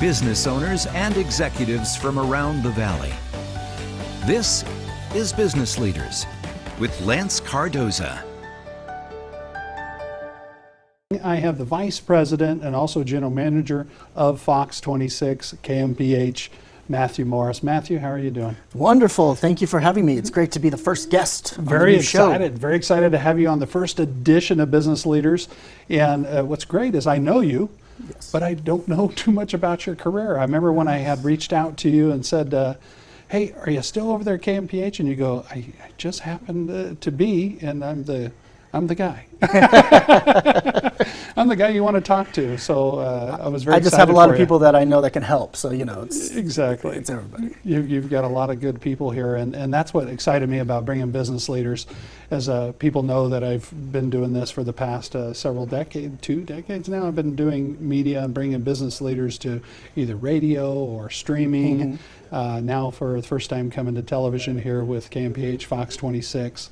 business owners and executives from around the Valley. This is Business Leaders with Lance Cardoza. I have the Vice President and also General Manager of FOX26, KMPH, Matthew Morse. Matthew, how are you doing? Wonderful. Thank you for having me. It's great to be the first guest on the new excited. show. Very excited to have you on the first edition of Business Leaders. And what's great is I know you, Yes. but I don't know too much about your career. I remember when I had reached out to you and said, hey, are you still over there at KMPH? And you go, I just happened to be, and I'm the guy. I'm the guy you want to talk to. So I was very excited. I just have a lot of people that I know that can help. So, it's exactly. It's everybody. You've got a lot of good people here. And that's what excited me about bringing Business Leaders. As people know that I've been doing this for the past several decades, 2 decades now. I've been doing media and bringing business leaders to either radio or streaming. Now for the first time coming to television here with KMPH FOX26.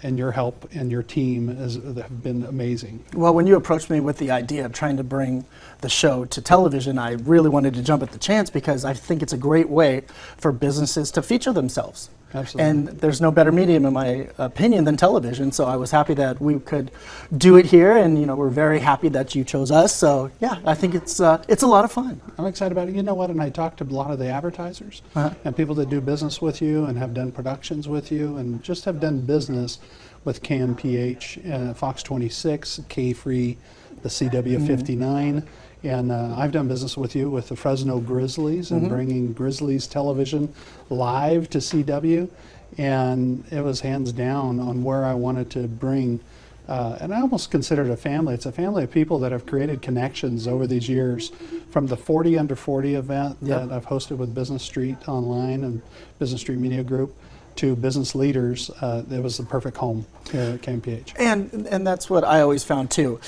And your help and your team have been amazing. Well, when you approached me with the idea of trying to bring the show to television, I really wanted to jump at the chance because I think it's a great way for businesses to feature themselves. Absolutely. And there's no better medium, in my opinion, than television. So I was happy that we could do it here, and we're very happy that you chose us. So yeah, I think it's a lot of fun. I'm excited about it. You know what? And I talked to a lot of the advertisers and people that do business with you and have done productions with you and just have done business with KMPH, FOX26, KFRE, the CW59. And I've done business with you with the Fresno Grizzlies and bringing Grizzlies television live to CW. And it was hands down on where I wanted to bring, and I almost consider it a family. It's a family of people that have created connections over these years, from the 40 Under 40 event that I've hosted with Business Street Online and Business Street Media Group, to business leaders. It was the perfect home here at KMPH. And that's what I always found too.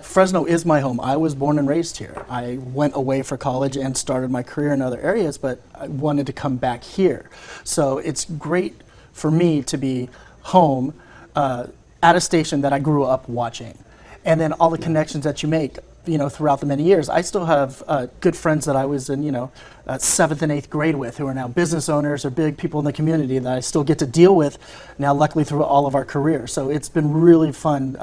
Fresno is my home. I was born and raised here. I went away for college and started my career in other areas, but I wanted to come back here. So it's great for me to be home at a station that I grew up watching. And then all the connections that you make throughout the many years. I still have good friends that I was in, 7th and 8th grade with, who are now business owners or big people in the community that I still get to deal with now, luckily through all of our careers. So it's been really fun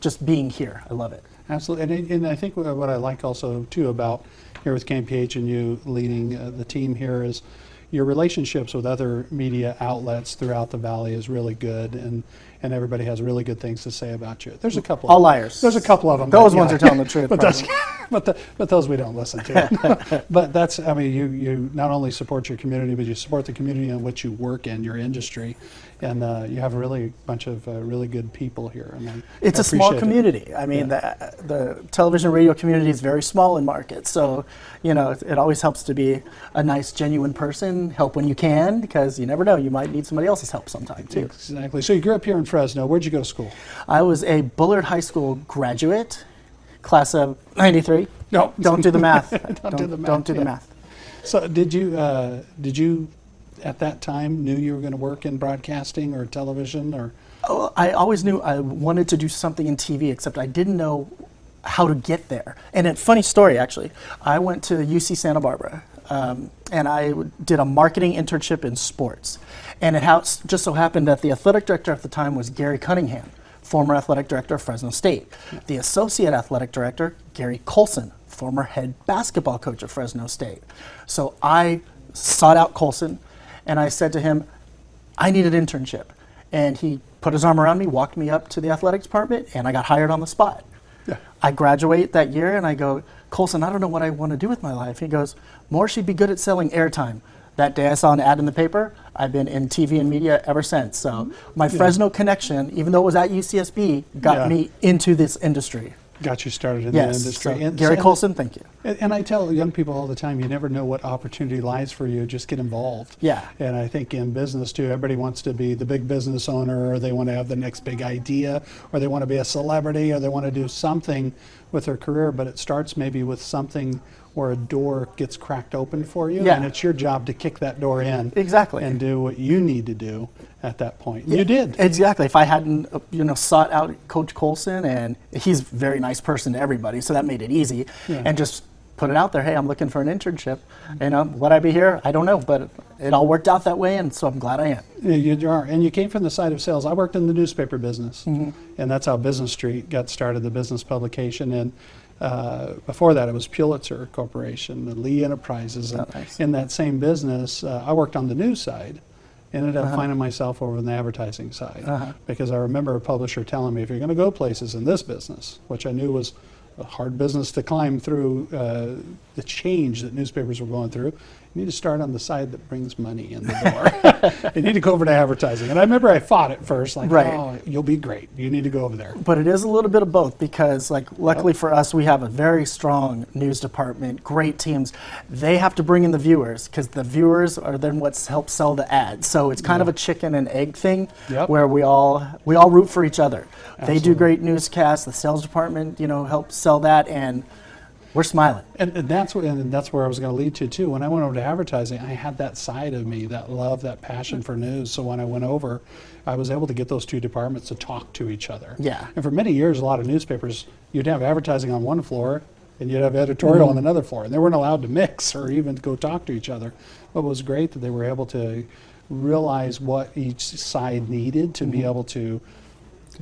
just being here. I love it. Absolutely. And I think what I like also too about here with KMPH and you leading the team here is your relationships with other media outlets throughout the Valley is really good, and everybody has really good things to say about you. There's a couple. All liars. There's a couple of them. Those ones are telling the truth. But those we don't listen to. But that's, you not only support your community, but you support the community in which you work in, your industry, and you have a really bunch of really good people here. And it's a small community. The television radio community is very small in Market, so it always helps to be a nice, genuine person. Help when you can, because you never know, you might need somebody else's help sometime too. Exactly. So you grew up here in Fresno. Where'd you go to school? I was a Bullard High School graduate, class of '93. No, don't do the math. Don't do the math. So did you at that time knew you were going to work in broadcasting or television or? Oh, I always knew I wanted to do something in TV, except I didn't know how to get there. And a funny story, actually. I went to UC Santa Barbara. And I did a marketing internship in sports. And it just so happened that the athletic director at the time was Gary Cunningham, former athletic director of Fresno State. The associate athletic director, Gary Colson, former head basketball coach of Fresno State. So I sought out Colson, and I said to him, I need an internship. And he put his arm around me, walked me up to the athletics department, and I got hired on the spot. Yeah. I graduate that year, and I go, Colson, I don't know what I want to do with my life. He goes, Morse, you'd be good at selling airtime. That day I saw an ad in the paper. I've been in TV and media ever since. So my Fresno connection, even though it was at UCSB, got me into this industry. Got you started in the industry. So Gary Colson, thank you. And I tell young people all the time, you never know what opportunity lies for you. Just get involved. Yeah. And I think in business too, everybody wants to be the big business owner, or they want to have the next big idea, or they want to be a celebrity, or they want to do something with their career. But it starts maybe with something where a door gets cracked open for you, and it's your job to kick that door in. Exactly. And do what you need to do at that point. You did. Exactly. If I hadn't, sought out Coach Colson, and he's a very nice person to everybody, so that made it easy, and just put it out there. Hey, I'm looking for an internship. Would I be here? I don't know, but it all worked out that way, and so I'm glad I am. Yeah, you are, and you came from the side of sales. I worked in the newspaper business, and that's how Business Street got started, the business publication. And before that, it was Pulitzer Corporation, the Lee Enterprises. And Nice. in that same business, I worked on the news side. Ended up finding myself over on the advertising side because I remember a publisher telling me, if you're going to go places in this business, which I knew was a hard business to climb through the change that newspapers were going through, you need to start on the side that brings money in the door. You need to go over to advertising. And I remember I fought at first, like, oh, you'll be great. You need to go over there. But it is a little bit of both because, like, luckily for us, we have a very strong news department, great teams. They have to bring in the viewers because the viewers are then what helps sell the ads. So it's kind of a chicken and egg thing where we all root for each other. Absolutely. They do great newscasts. The sales department, helps sell that, and we're smiling. And that's where I was going to lead to too. When I went over to advertising, I had that side of me, that love, that passion for news. So when I went over, I was able to get those two departments to talk to each other. Yeah. And for many years, a lot of newspapers, you'd have advertising on one floor and you'd have editorial on another floor, and they weren't allowed to mix or even go talk to each other. But it was great that they were able to realize what each side needed to be able to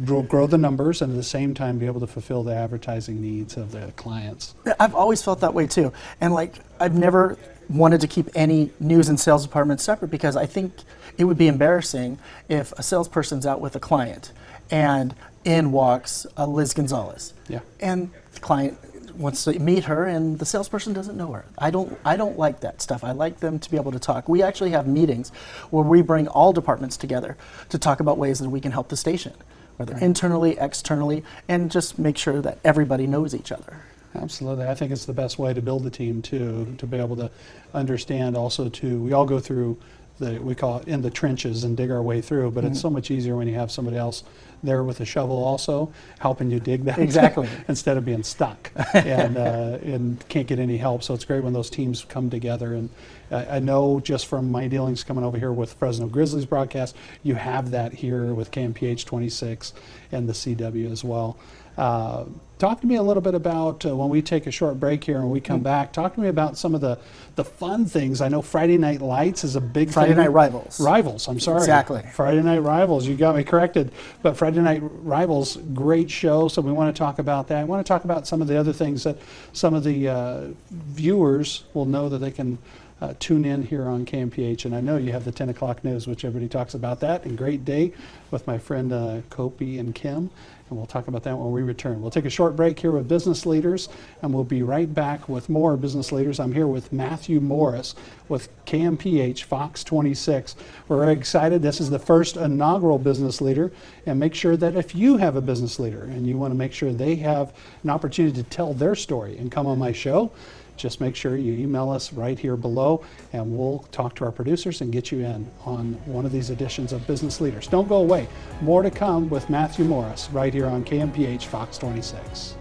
grow the numbers and at the same time be able to fulfill the advertising needs of the clients. I've always felt that way too. And I've never wanted to keep any news and sales departments separate because I think it would be embarrassing if a salesperson's out with a client and in walks Liz Gonzalez. Yeah. And the client wants to meet her and the salesperson doesn't know her. I don't like that stuff. I like them to be able to talk. We actually have meetings where we bring all departments together to talk about ways that we can help the station, whether internally, externally, and just make sure that everybody knows each other. Absolutely. I think it's the best way to build a team too, to be able to understand also too, we all go through we call it in the trenches and dig our way through, but it's so much easier when you have somebody else there with a shovel also helping you dig that. Exactly. Instead of being stuck and can't get any help. So it's great when those teams come together. And I know just from my dealings coming over here with Fresno Grizzlies broadcast, you have that here with KMPH 26 and the CW as well. Talk to me a little bit about when we take a short break here and we come back. Talk to me about some of the fun things. I know Friday Night Lights is a big Friday thing. Night Rivals. Rivals, I'm sorry. Exactly. Friday Night Rivals, you got me corrected. But Friday Night Rivals, great show, so we want to talk about that. I want to talk about some of the other things that some of the viewers will know that they can tune in here on KMPH. And I know you have the 10 o'clock news, which everybody talks about that. And great day with my friend Kopi and Kim. And we'll talk about that when we return. We'll take a short break here with Business Leaders, and we'll be right back with more Business Leaders. I'm here with Matthew Morris with KMPH Fox 26. We're very excited. This is the first inaugural Business Leader, and make sure that if you have a business leader and you want to make sure they have an opportunity to tell their story and come on my show, just make sure you email us right here below, and we'll talk to our producers and get you in on one of these editions of Business Leaders. Don't go away. More to come with Matthew Morris right here on KMPH Fox 26.